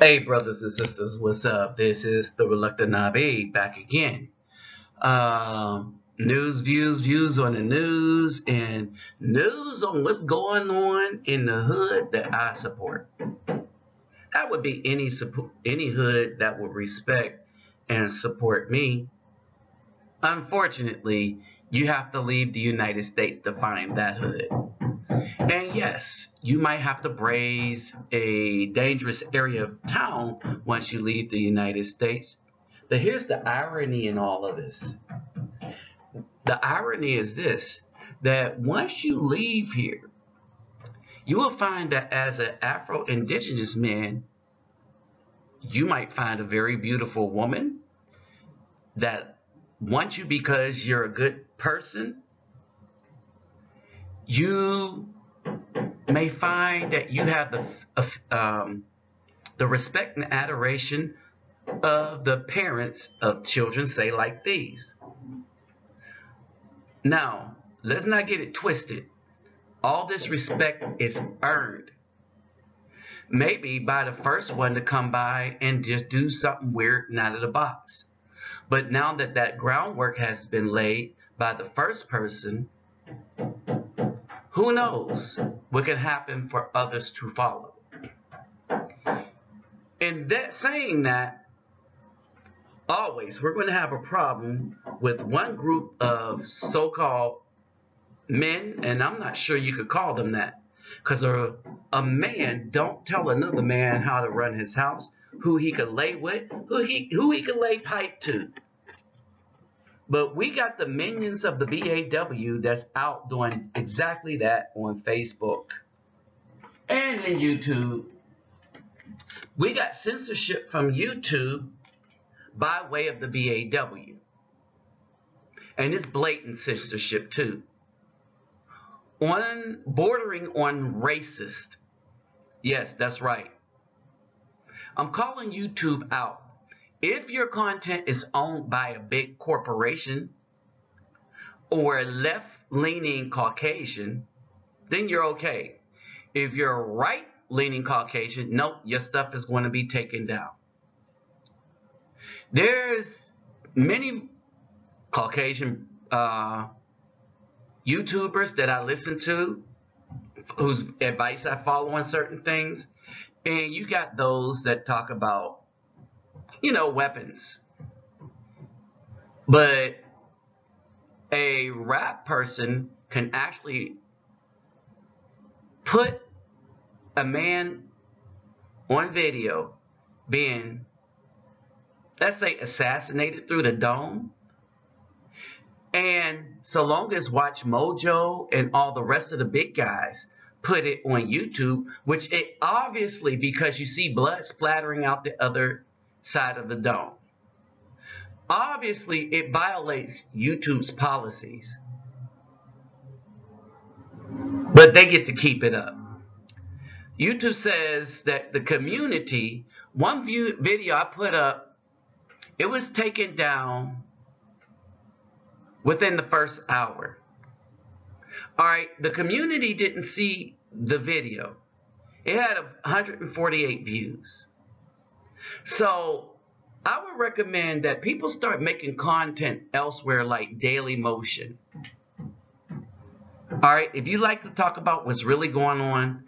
Hey, brothers and sisters, what's up? This is the Reluctant Nabi back again. News, views on the news, and news on what's going on in the hood that I support. That would be any hood that would respect and support me. Unfortunately, you have to leave the United States to find that hood. And yes, you might have to brave a dangerous area of town once you leave the United States. But here's the irony in all of this. The irony is this, that once you leave here, you will find that as an Afro-Indigenous man, you might find a very beautiful woman that wants you because you're a good person. You may find that you have the respect and adoration of the parents of children, say like these. Now, let's not get it twisted. All this respect is earned. Maybe by the first one to come by and just do something weird and out of the box. But now that that groundwork has been laid by the first person, who knows what can happen for others to follow. In that saying that, always we're going to have a problem with one group of so-called men, and I'm not sure you could call them that, because a man don't tell another man how to run his house, who he could lay with, who he could lay pipe to. But we got the minions of the BAW that's out doing exactly that on Facebook and in YouTube. We got censorship from YouTube by way of the BAW. And it's blatant censorship too. Bordering on racist. Yes, that's right. I'm calling YouTube out. If your content is owned by a big corporation or a left-leaning Caucasian, then you're okay. If you're a right-leaning Caucasian, nope, your stuff is going to be taken down. There's many Caucasian YouTubers that I listen to, whose advice I follow on certain things, and you got those that talk about, weapons. But a rap person can actually put a man on video being, let's say, assassinated through the dome. And so long as Watch Mojo and all the rest of the big guys put it on YouTube, which it obviously, because you see blood splattering out the other side of the dome, obviously it violates YouTube's policies. But they get to keep it up. YouTube says that the community, one video I put up, it was taken down within the first hour. All right, the community didn't see the video. It had 148 views. So I would recommend that people start making content elsewhere like Daily Motion. All right, if you like to talk about what's really going on,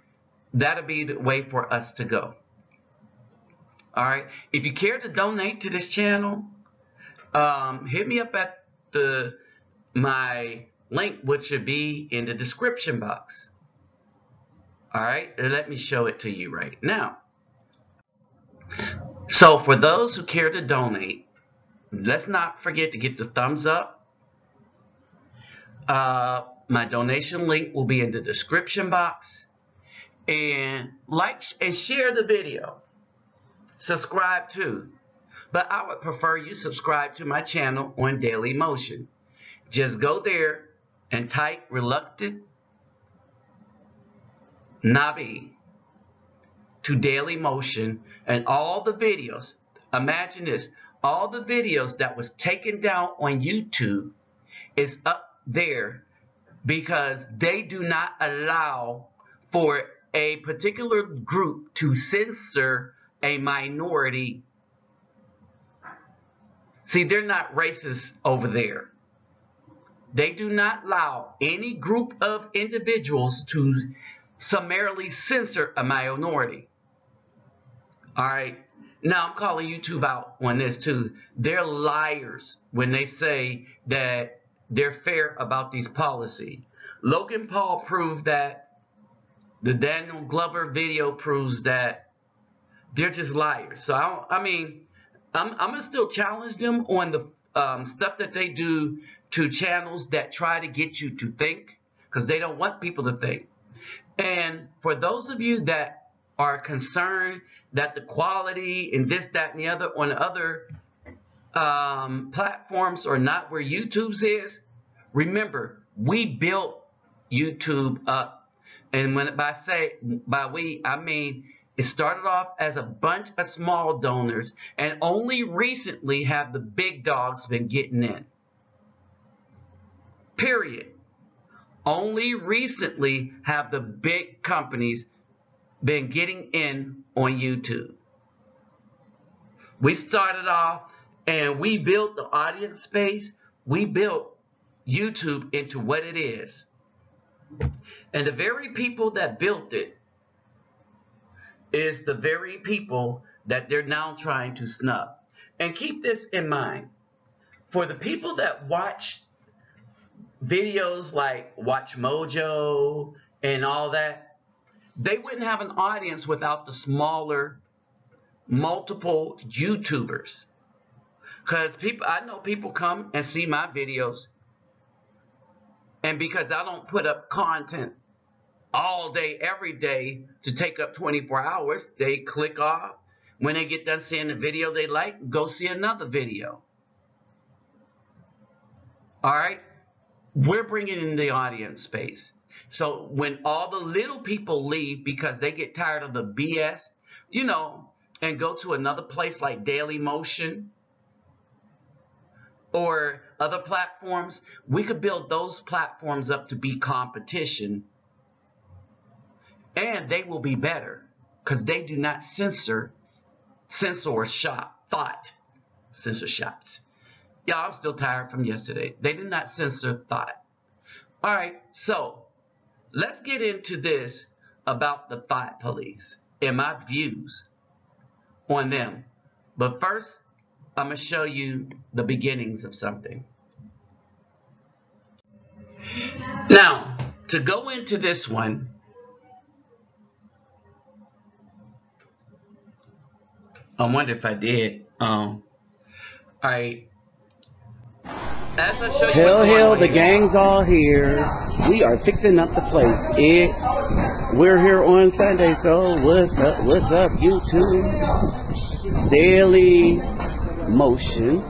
that'll be the way for us to go. All right, if you care to donate to this channel, hit me up at my link, which should be in the description box. All right, let me show it to you right now. So for those who care to donate, let's not forget to get the thumbs up. My donation link will be in the description box. And like and share the video. Subscribe too. But I would prefer you subscribe to my channel on Daily Motion. Just go there and type Reluctant Nabi to Daily Motion, and all the videos, imagine this, all the videos that was taken down on YouTube is up there because they do not allow for a particular group to censor a minority. See, they're not racist over there. They do not allow any group of individuals to summarily censor a minority. All right. Now I'm calling YouTube out on this too. They're liars when they say that they're fair about these policy. Logan Paul proved that. The Daniel Glover video proves that. They're just liars. So I'm gonna still challenge them on the stuff that they do to channels that try to get you to think, because they don't want people to think. And for those of you that are concerned that the quality and this, that, and the other on other platforms are not where YouTube's is, remember, we built YouTube up. And when by we, I mean it started off as a bunch of small donors, and only recently have the big dogs been getting in. Period. Only recently have the big companies been getting in on YouTube. We started off and we built the audience space. We built YouTube into what it is. And the very people that built it is the very people that they're now trying to snub. And keep this in mind. For the people that watch videos like Watch Mojo and all that, they wouldn't have an audience without the smaller, multiple YouTubers. Because I know people come and see my videos, and because I don't put up content all day, every day to take up 24 hours, they click off. When they get done seeing the video they like, go see another video. All right? We're bringing in the audience space. So when all the little people leave because they get tired of the BS, and go to another place like Daily Motion or other platforms, we could build those platforms up to be competition, and they will be better because they do not censor shots. Y'all, I'm still tired from yesterday. They did not censor thought. All right, so let's get into this about the thought police and my views on them. But first, I'm going to show you the beginnings of something. Now, to go into this one, I wonder if I did. All right. As I show you Hell, the gang's all here. We are fixing up the place. We're here on Sunday, so what's up, YouTube? Daily Motion.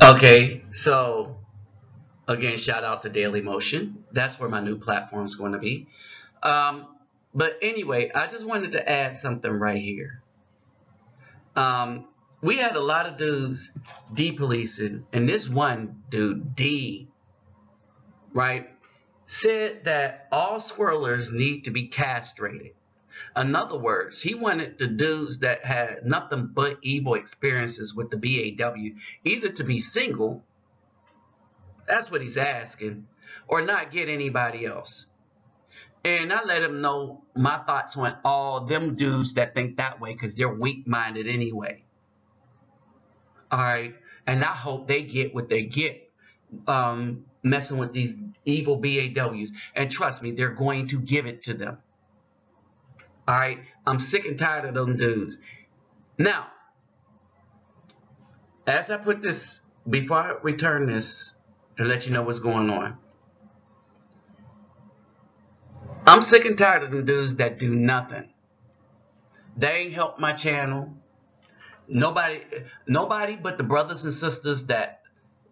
Okay, so again, shout out to Daily Motion. That's where my new platform is going to be. But anyway, I just wanted to add something right here. We had a lot of dudes de-policing, and this one dude, D, right, said that all swirlers need to be castrated. In other words, he wanted the dudes that had nothing but evil experiences with the BAW either to be single, that's what he's asking, or not get anybody else. And I let him know my thoughts on all them dudes that think that way because they're weak-minded anyway. All right, and I hope they get what they get messing with these evil BAWs. And trust me, they're going to give it to them. All right, I'm sick and tired of them dudes. Now, as I put this, before I return this and let you know what's going on, I'm sick and tired of them dudes that do nothing. They ain't helped my channel. Nobody but the brothers and sisters that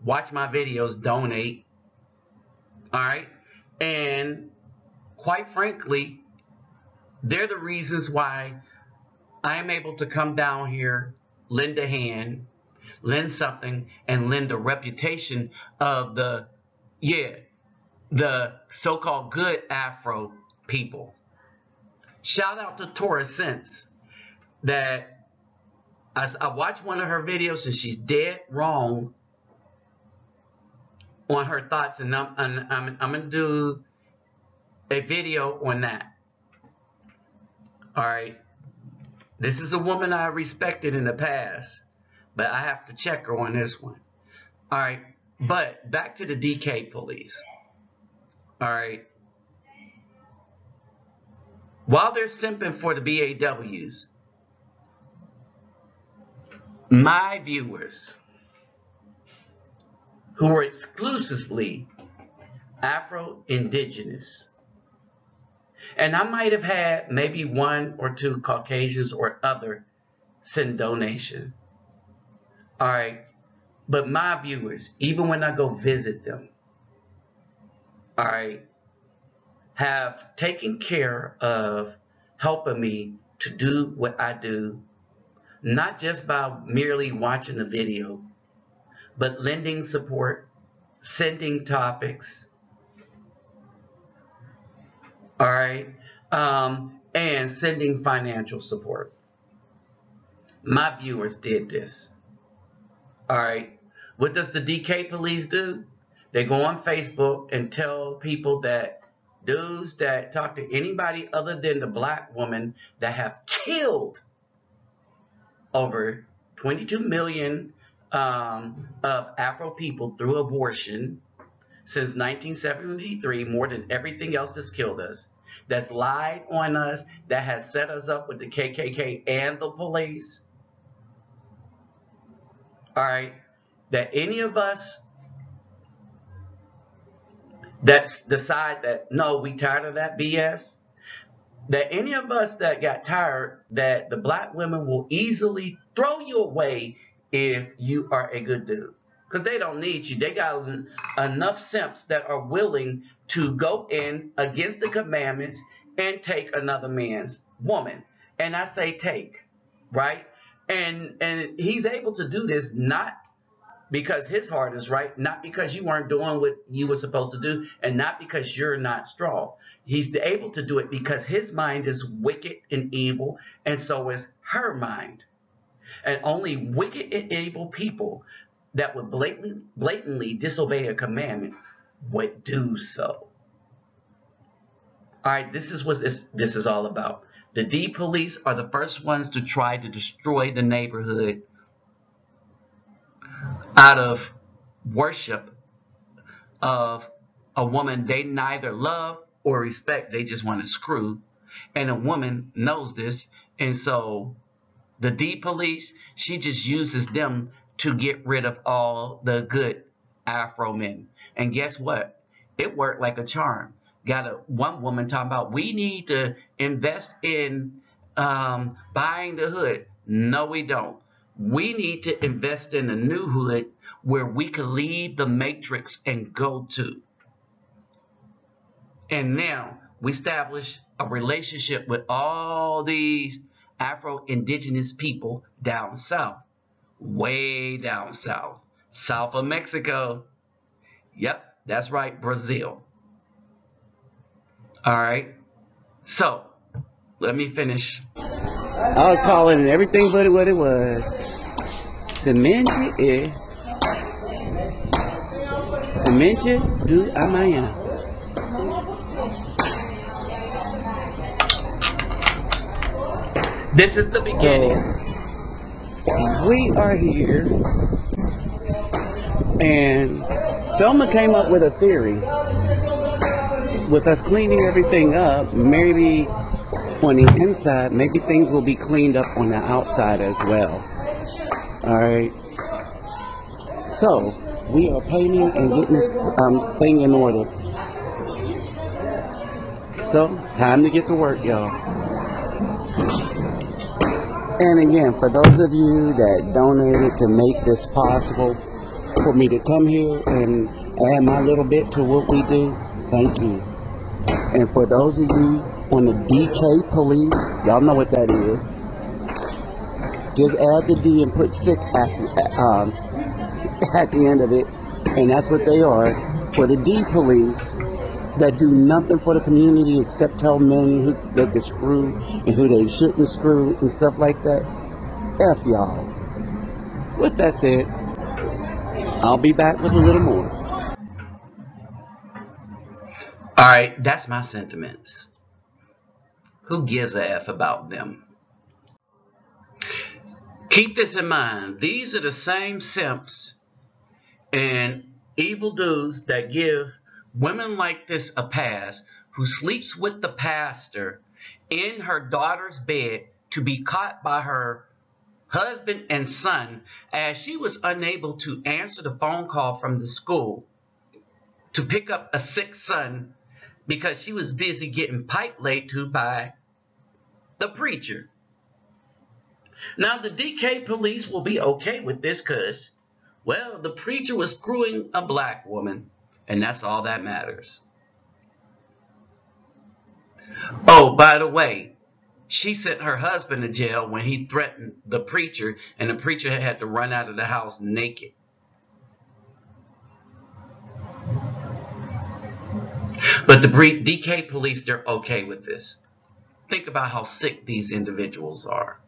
watch my videos donate. All right, and quite frankly, they're the reasons why I am able to come down here, lend a hand, lend something, and lend a reputation of the so-called good Afro people. Shout out to Taurus Sense. that I watched one of her videos and she's dead wrong on her thoughts, and I'm gonna do a video on that. All right, this is a woman I respected in the past, but I have to check her on this one. All right, but back to the DK police. All right, while they're simping for the BAWs, my viewers who are exclusively Afro-Indigenous, and I might have had maybe one or two Caucasians or other send donation. All right, but my viewers, even when I go visit them, all right, have taken care of helping me to do what I do, not just by merely watching the video, but lending support, sending topics, all right, and sending financial support. My viewers did this. All right, what does the DK police do? They go on Facebook and tell people that dudes that talk to anybody other than the black woman that have killed over 22 million of Afro people through abortion since 1973, more than everything else that's killed us, that's lied on us, that has set us up with the KKK and the police. All right, that any of us that decide that, no, we tired of that BS, that any of us that got tired, that the black women will easily throw you away if you are a good dude. Because they don't need you. They got enough simps that are willing to go in against the commandments and take another man's woman. And I say take, right? And he's able to do this not because his heart is right, not because you weren't doing what you were supposed to do, and not because you're not strong. He's able to do it because his mind is wicked and evil, and so is her mind. And only wicked and evil people that would blatantly disobey a commandment would do so. All right, this is what this is all about. The D police are the first ones to try to destroy the neighborhood out of worship of a woman they neither love or respect. They just want to screw. And a woman knows this. And so the D police, she just uses them to get rid of all the good Afro men. And guess what? It worked like a charm. Got one woman talking about, we need to invest in buying the hood. No, we don't. We need to invest in a new hood where we can leave the matrix and go to. And now we establish a relationship with all these Afro-Indigenous people down south, way down south, south of Mexico. Yep, that's right, Brazil. All right, so let me finish. I was calling it everything but what it was. Semente do amanhã. This is the beginning. So, we are here, and Selma came up with a theory. With us cleaning everything up, maybe on the inside, maybe things will be cleaned up on the outside as well. Alright. So, we are painting and getting this thing in order. So, time to get to work, y'all. And again, for those of you that donated to make this possible, for me to come here and add my little bit to what we do, thank you. And for those of you on the DK police, y'all know what that is. Just add the D and put sick at the end of it, and that's what they are. For the D police, that do nothing for the community except tell men who they can screw and who they shouldn't screw and stuff like that. F y'all. With that said, I'll be back with a little more. Alright, that's my sentiments. Who gives a F about them? Keep this in mind. These are the same simps and evil dudes that give women like this a pass, who sleeps with the pastor in her daughter's bed to be caught by her husband and son as she was unable to answer the phone call from the school to pick up a sick son because she was busy getting pipe laid to by the preacher. Now, the DK police will be okay with this because, well, the preacher was screwing a black woman, and that's all that matters. Oh, by the way, she sent her husband to jail when he threatened the preacher, and the preacher had to run out of the house naked. But the DK police, they're okay with this. Think about how sick these individuals are.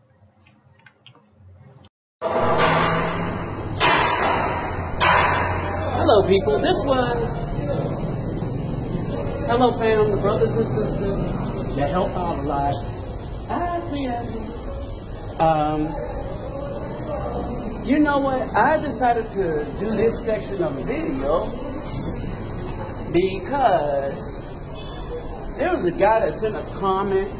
Hello, people. Hello, fam, the brothers and sisters that help out a lot. You know what? I decided to do this section of the video because there was a guy that sent a comment.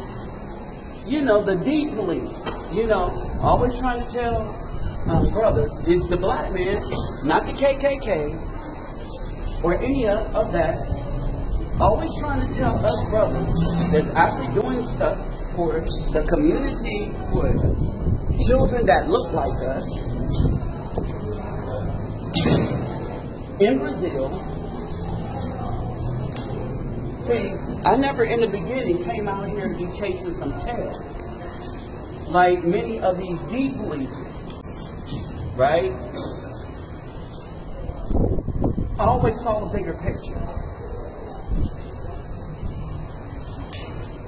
You know, the D police. You know, always trying to tell brothers, is the black man, not the KKK or any of that, always trying to tell us brothers that's actually doing stuff for the community, for children that look like us in Brazil. See, I never in the beginning came out here to be chasing some tail like many of these D polices, right? I always saw the bigger picture.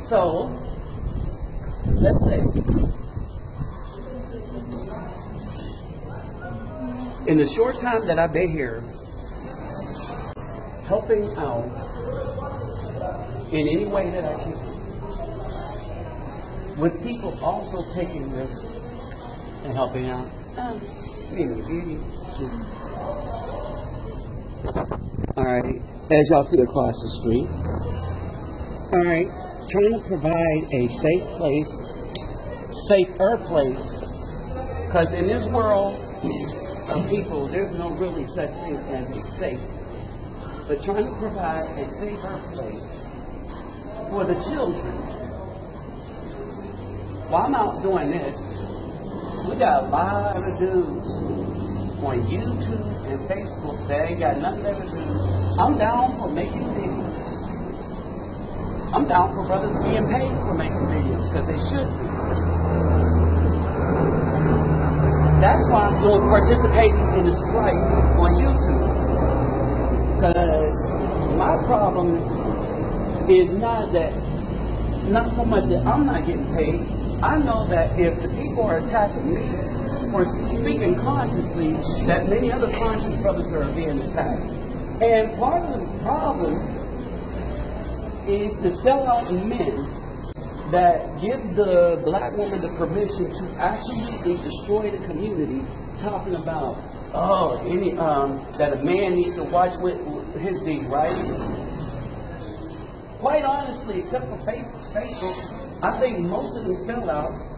So, let's say, in the short time that I've been here, helping out in any way that I can, with people also taking risks and helping out. Alright, as y'all see across the street. Alright, trying to provide a safe place, safer place, because in this world of people, there's no really such thing as a safe, but trying to provide a safer place for the children. While I'm out doing this, we got a lot of dudes on YouTube and Facebook that ain't got nothing better to do. I'm down for making videos. I'm down for brothers being paid for making videos, because they should be. That's why I'm doing participating in the strike on YouTube. Because my problem is not so much that I'm not getting paid. I know that if the people are attacking me for speaking consciously, that many other conscious brothers are being attacked. And part of the problem is the sellout men that give the black woman the permission to absolutely destroy the community, talking about, that a man needs to watch with his deed, right? Quite honestly, except for Facebook, I think most of them sellouts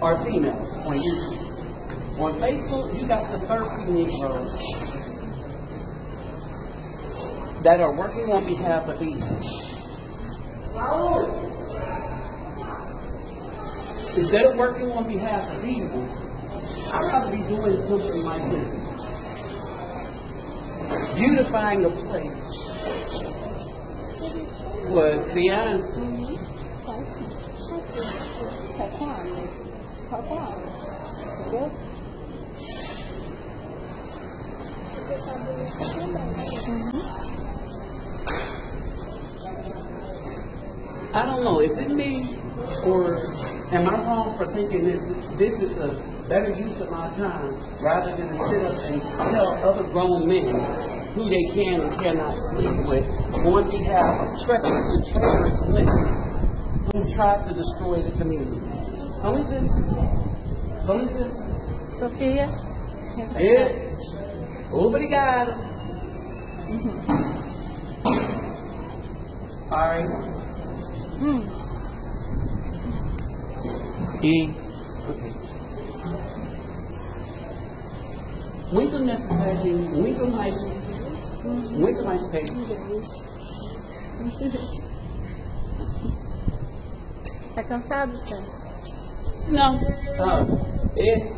are females on YouTube. On Facebook, you got the thirsty Negroes that are working on behalf of evil. Instead of working on behalf of evil, I'd rather be doing something like this. Beautifying a place for fiance. I don't know, is it me or am I wrong for thinking this is a better use of my time rather than to sit up and tell other grown men who they can and cannot sleep with on behalf of treacherous and traitorous women who tried to destroy the community? Como is this? Como is this? Sofia. É. Obrigado. Alright. E muito necessário, muito mais tempo. Tá cansado, tá? Não. Ah, e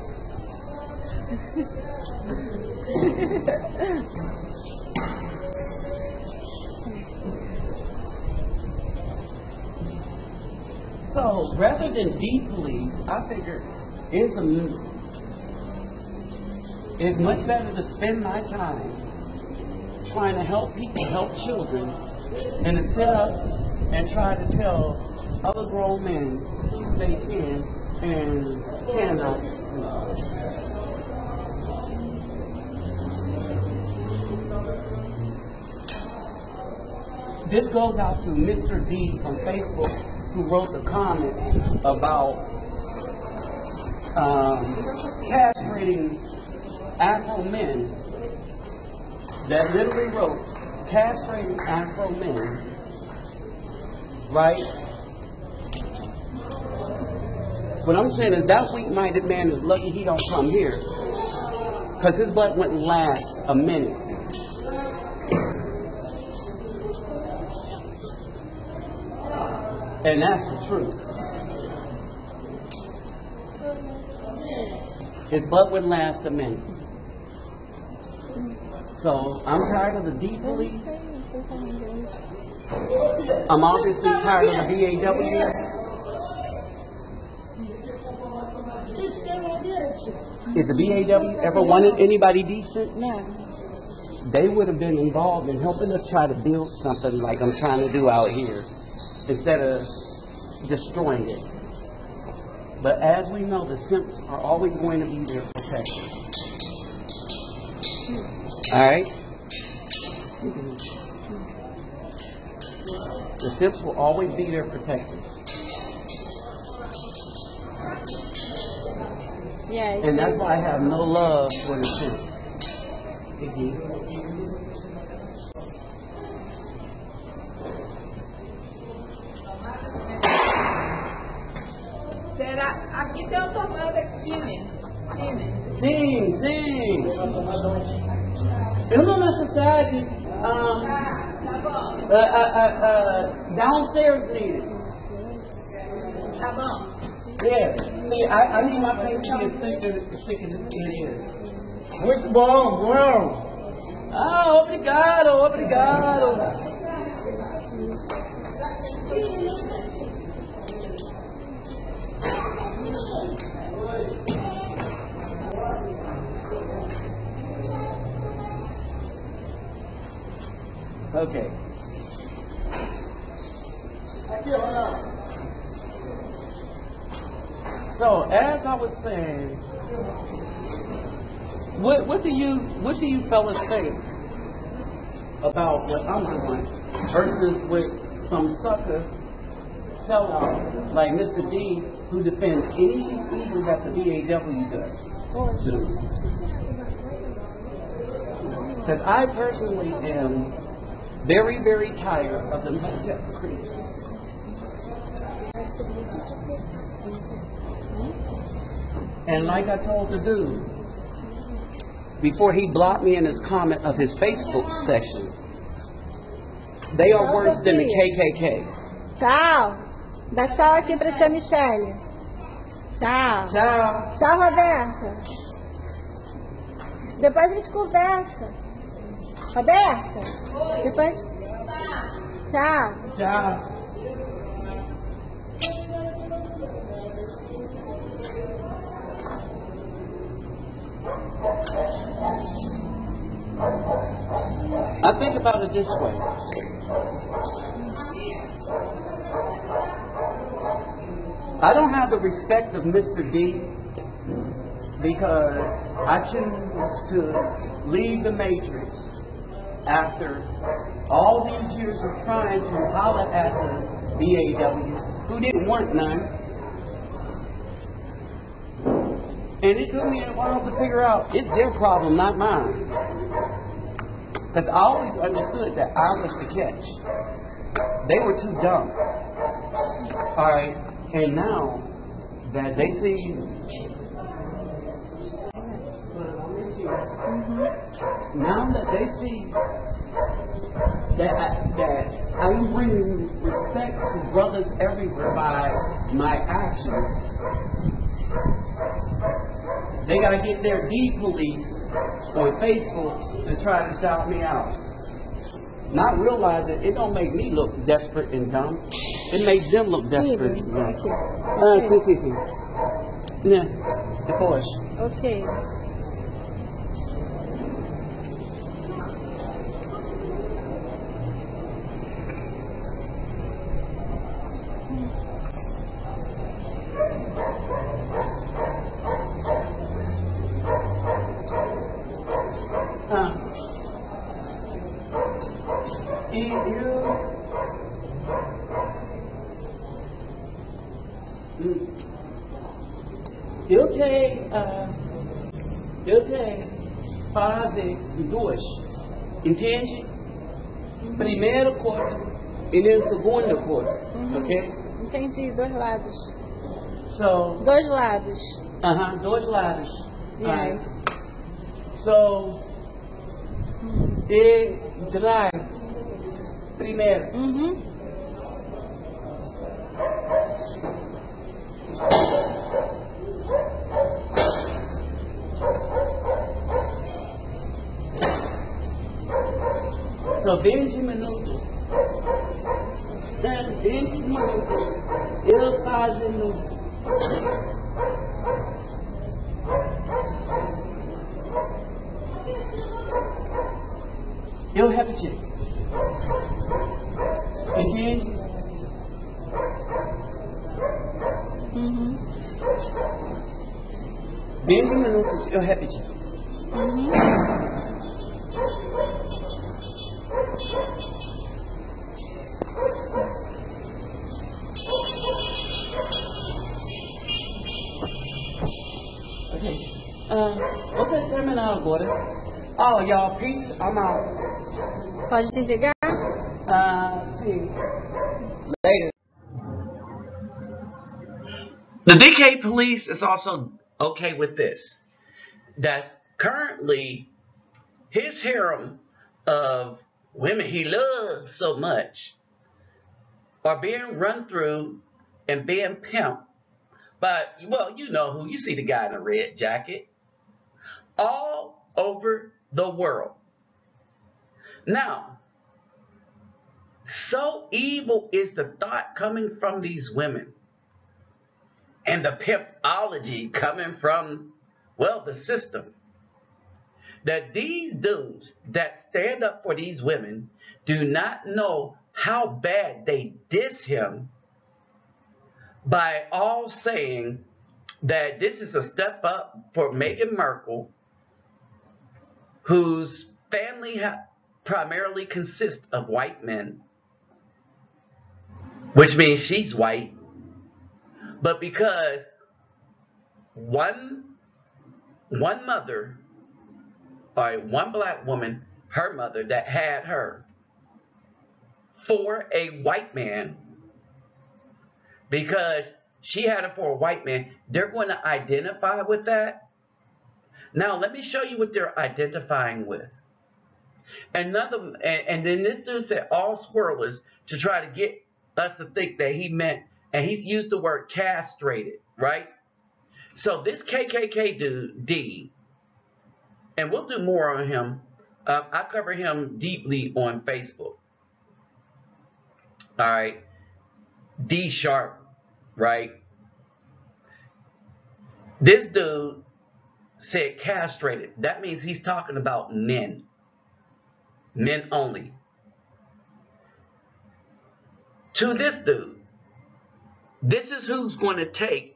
so rather than depolice, I figured it's much better to spend my time trying to help people, help children, than to sit up and try to tell other grown men who they can and cannot sleep. This goes out to Mr. D from Facebook, who wrote the comment about castrating Afro men, that literally wrote castrating Afro men, right? What I'm saying is that weak-minded man is lucky he don't come here, because his butt wouldn't last a minute. And that's the truth. His butt wouldn't last a minute. So I'm tired of the D police. I'm obviously tired of the BAW. If the BAW ever wanted anybody decent, they would have been involved in helping us try to build something like I'm trying to do out here, instead of destroying it. But as we know, the simps are always going to be there to protect us. Alright? The simps will always be there to protect us. Yeah, And that's why I have no love for the simps. Será? Aqui tem uma tomada Kine. Sim, sim. Eu não necessarily downstairs needed. Tá bom. Yeah. See, I need my paper to be as thick as it is. Muito bom, bom. Ah, obrigado, obrigado. Okay. So as I was saying, what do you fellas think about what I'm doing versus with some sucker sellout like Mr. D, who defends anything evil that the BAW does? Because I personally am very, very tired of the hotel creeps. And like I told the dude, before he blocked me in his comment of his Facebook section, they are worse than the KKK. Tchau. Dá tchau aqui pra tia Michele. Tchau. Tchau. Tchau, Roberta. Depois a gente conversa. Roberta? Depois. Tchau. Tchau. I think about it this way. I don't have the respect of Mr. D because I choose to leave the Matrix after all these years of trying to holler at the BAW who didn't want none. And it took me a while to figure out it's their problem, not mine. Because I always understood that I was the catch. They were too dumb. Alright, and now that they see now that they see that I am bringing respect to brothers everywhere by my actions, they gotta get their D police on Facebook to try to shout me out. Not realizing it don't make me look desperate and dumb. It makes them look desperate and dumb. Sim. Né, depois. Ok. Eu tenho fase duas, entende? Primeiro corte e no segundo corte, ok? Entendi, dois lados. So, Dois lados. dois lados. Yes. So, e drive primeiro. So 20 minutos. 20 minutos. Eu fazendo. Eu repeti. Entende? 20 minutos eu repeti. Você terminar agora. Oh, y'all, peace. I'm out. Pode desligar? Sim. Later. The DK police is also okay with this. That currently his harem of women he loves so much are being run through and being pimped by, well, you know who. You see the guy in the red jacket. All over the world. Now, so evil is the thought coming from these women and the pimpology coming from, well, the system, that these dudes that stand up for these women do not know how bad they diss him by all saying that this is a step up for Meghan Markle, whose family primarily consists of white men, which means she's white, but because one mother, or one black woman, her mother that had her for a white man, because she had it for a white man, they're going to identify with that. Now, let me show you what they're identifying with. And then this dude said all swirlers to try to get us to think that he meant, and he used the word castrated, right? So this KKK dude, D, and we'll do more on him. I cover him deeply on Facebook. All right. D Sharp, right? This dude said castrated. That means he's talking about men. Men only. To this dude, this is who's going to take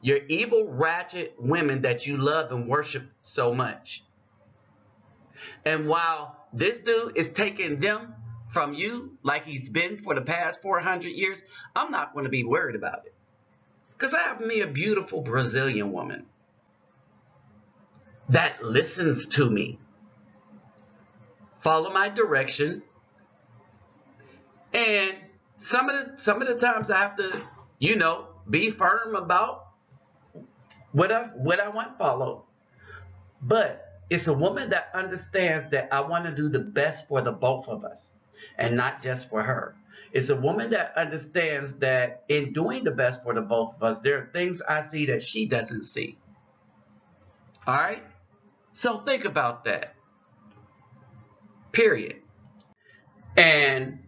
your evil, ratchet women that you love and worship so much. And while this dude is taking them from you like he's been for the past 400 years, I'm not going to be worried about it. Because I have me a beautiful Brazilian woman that listens to me, follow my direction, and some of the times I have to, be firm about what I want followed. But it's a woman that understands that I want to do the best for the both of us and not just for her. It's a woman that understands that in doing the best for the both of us, there are things I see that she doesn't see. All right? So think about that. Period. And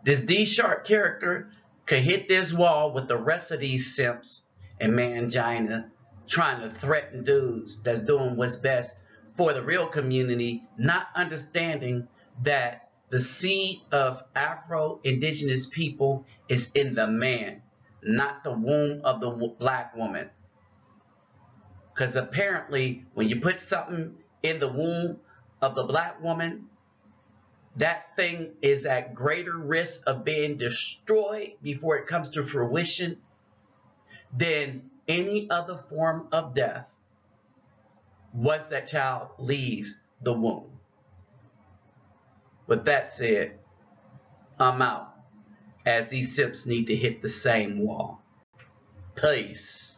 this D Sharp character could hit this wall with the rest of these simps and mangina trying to threaten dudes that's doing what's best for the real community, not understanding that the seed of Afro-Indigenous people is in the man, not the womb of the black woman. Because apparently when you put something in the womb of the black woman, that thing is at greater risk of being destroyed before it comes to fruition than any other form of death once that child leaves the womb. With that said, I'm out, as these sips need to hit the same wall. Peace.